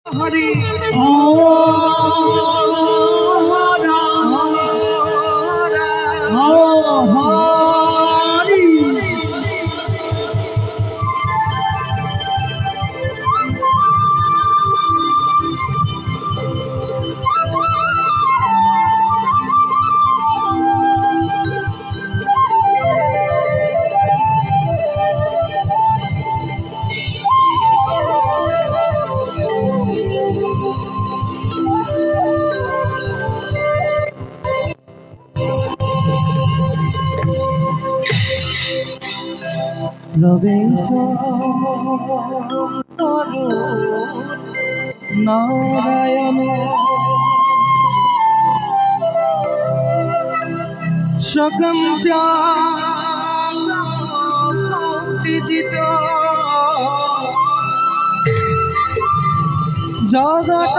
हरि नारायण सकम जित जगत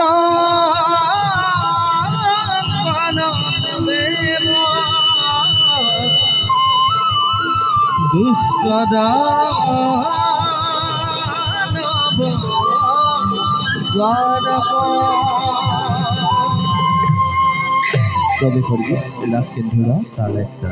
তবে করবি লাস্টের ধরা তাহলে একটা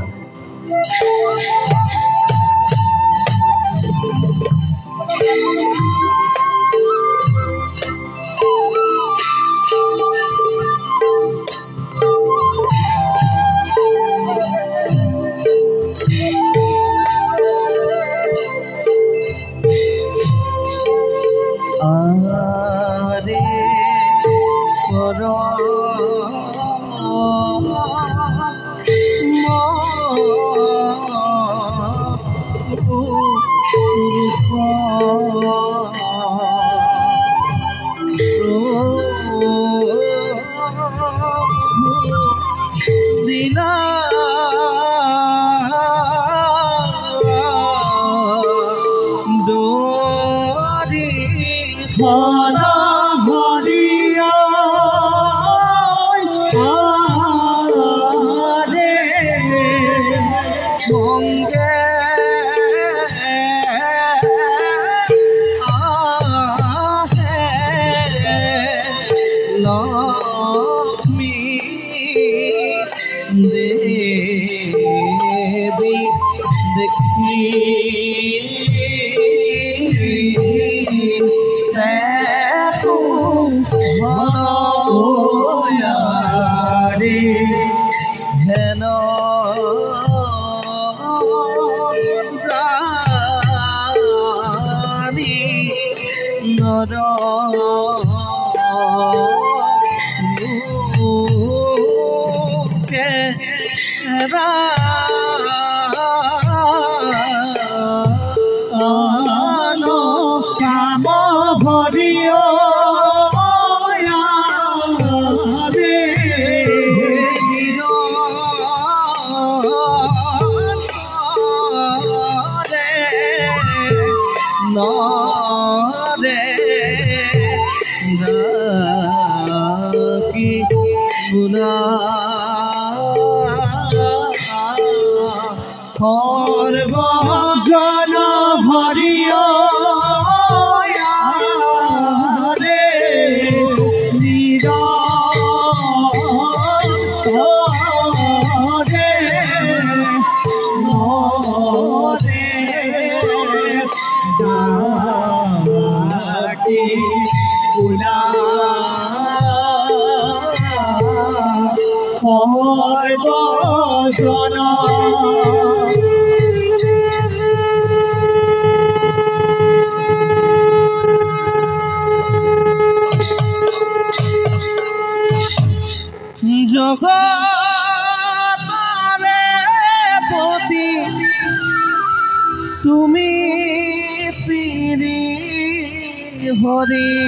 हरि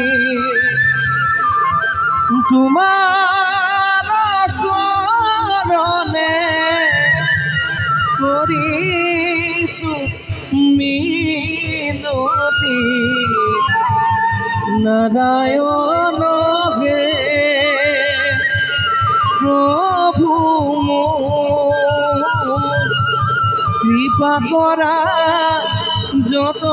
तुम्हार शरणे करिछु मिनती नारायण हे प्रभु कृपा करा যত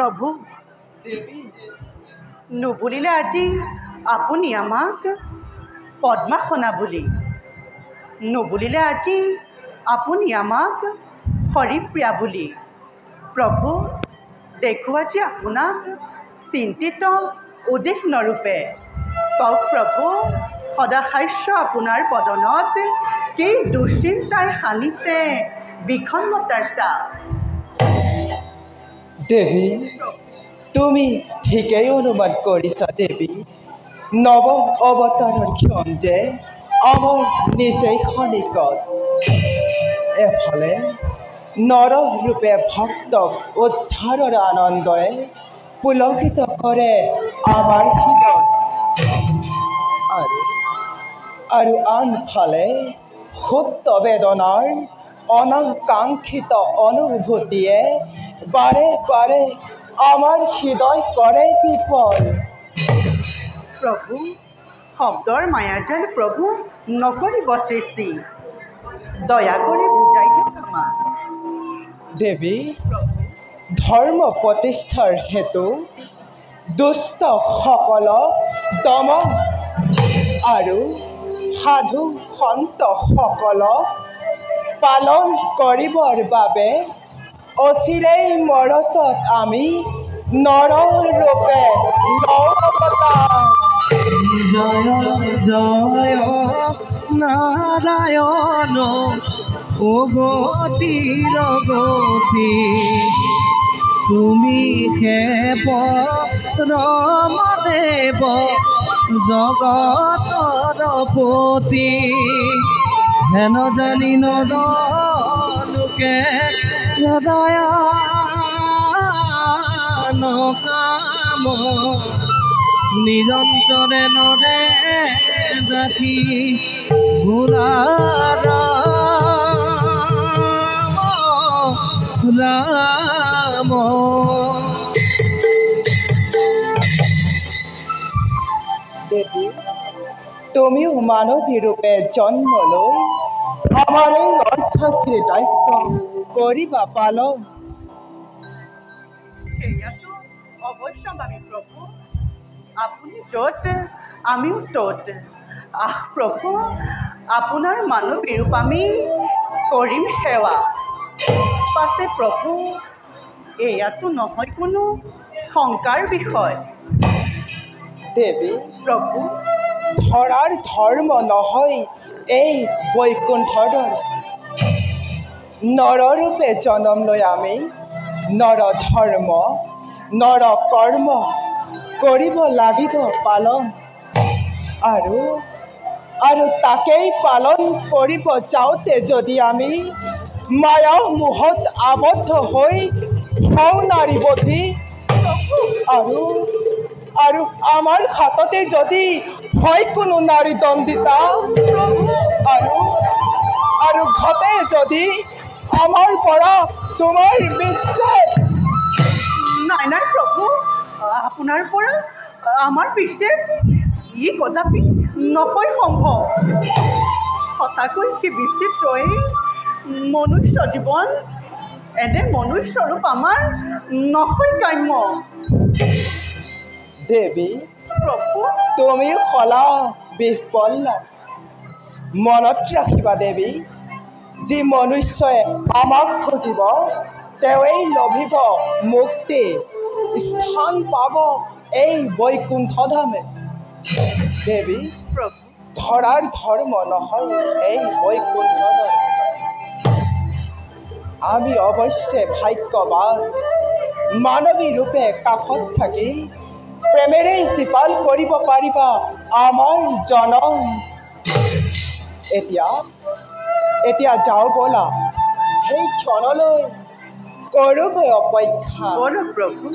প্ৰভু দেৱী নুবুলিলে আজি আপুনি আমাক পদ্মাসনা বুলি, নুবুলিলে আজি আপুনি আমাক হৰিপ্ৰিয়া বুলি। প্ৰভু দেখো আজি আপোনাক চিন্তিত উদ্বিগ্নৰূপে। কওক প্ৰভু, সদাশাস্য আপোনাৰ বদনত কি দুশ্চিন্তাই সানিছে বিষণ্ণতাৰ ছাঁ। দেৱী তুমি ঠিকেই অনুমান কৰিছা দেৱী। নৱ অৱতাৰৰ ক্ষণ যে আমাৰ নিচেই ক্ষণিকত। এফালে নৰৰূপে ভক্তক উদ্ধাৰৰ আনন্দই পুলকিত কৰে আমাৰ হৃদয়, আৰু আনফালে সুপ্ত বেদনাৰ অনাকাংক্ষিত অনুভূতিয়ে বাৰে বাৰে আমাৰ হৃদয় কৰে বিফল। প্ৰভু শব্দৰ মায়াজাল প্ৰভু নকৰিব সৃষ্টি, দয়া কৰি বুজাই দিয়ক আমাক। দেৱী ধৰ্ম প্ৰতিষ্ঠাৰ হেতু দুষ্টসকলক দমন আৰু সাধু সন্তসকলক পালন কৰিবৰ বাবে অচিৰেই মৰতত আমি নৰৰূপে লওঁ অৱতাৰ। জয় জয় নাৰায়ণ ও গতিৰ গতি, তুমি হে পৰমদেৱ জগতৰ পতি। হেন জানি নদলোকে দয়া নকাম, নিৰন্তৰে নৰে দেখি ভোলাৰ ৰাম। দেৱী তুমিও মানৱী ৰূপে জন্ম লৈ আমাৰ এই অৰ্থকীৰ দায়িত্ব কৰিবা পালন। সেয়াতো অৱশ্যম্ভাৱী প্ৰভু, আপুনি য'ত আমিও ত'ত। প্ৰভু আপোনাৰ মানৱী ৰূপ আমি কৰিম সেৱা। পাছে প্ৰভু এয়াতো নহয় কোনো শংকাৰ বিষয়। দেৱী প্ৰভু ধৰাৰ ধৰ্ম নহয় এই বৈকুণ্ঠৰ নৰৰূপে জন্ম লৈ আমি নৰ ধৰ্ম নৰ কৰ্ম কৰিব লাগিব পালন। আৰু তাকেই পালন কৰিব যাওঁতে যদি আমি মায়া মোহত আবদ্ধ হৈ হওঁ নাৰীবধী, আৰু আমাৰ হাততে যদি হয় কোনো নাৰী দণ্ডিতা, আৰু ঘটে যদি আমাৰ পৰা তোমাৰ বিশ্বাস। নাই নাই প্ৰভু, আপোনাৰ পৰা আমাৰ বিশেষ ই কদাপি নকৈ সম্ভৱ। সঁচাকৈ কি বিচিত্ৰই মনুষ্য জীৱন, এনে মনুষ্যৰূপ আমাৰ নকৈ কাম্য। দেৱী প্ৰভু তুমি কলা বিহ্বলা, মনত ৰাখিবা দেৱী, যি মনুষ্যই আমাক খুজিব তেওঁৱেই লভিব মুক্তি, স্থান পাব এই বৈকুণ্ঠ ধামে। দেৱী প্ৰভু ধৰাৰ ধৰ্ম নহয় এই বৈকুণ্ঠ ধাম। আমি অৱশ্যে ভাগ্যৱান, মানৱী ৰূপে কাষত থাকি প্ৰেমেৰে জীপাল কৰিব পাৰিবা আমাৰ জনম। এতিয়া যাওঁ ব'লা, সেই ক্ষণলৈ কৰোগৈ অপেক্ষা। বলো প্ৰভু।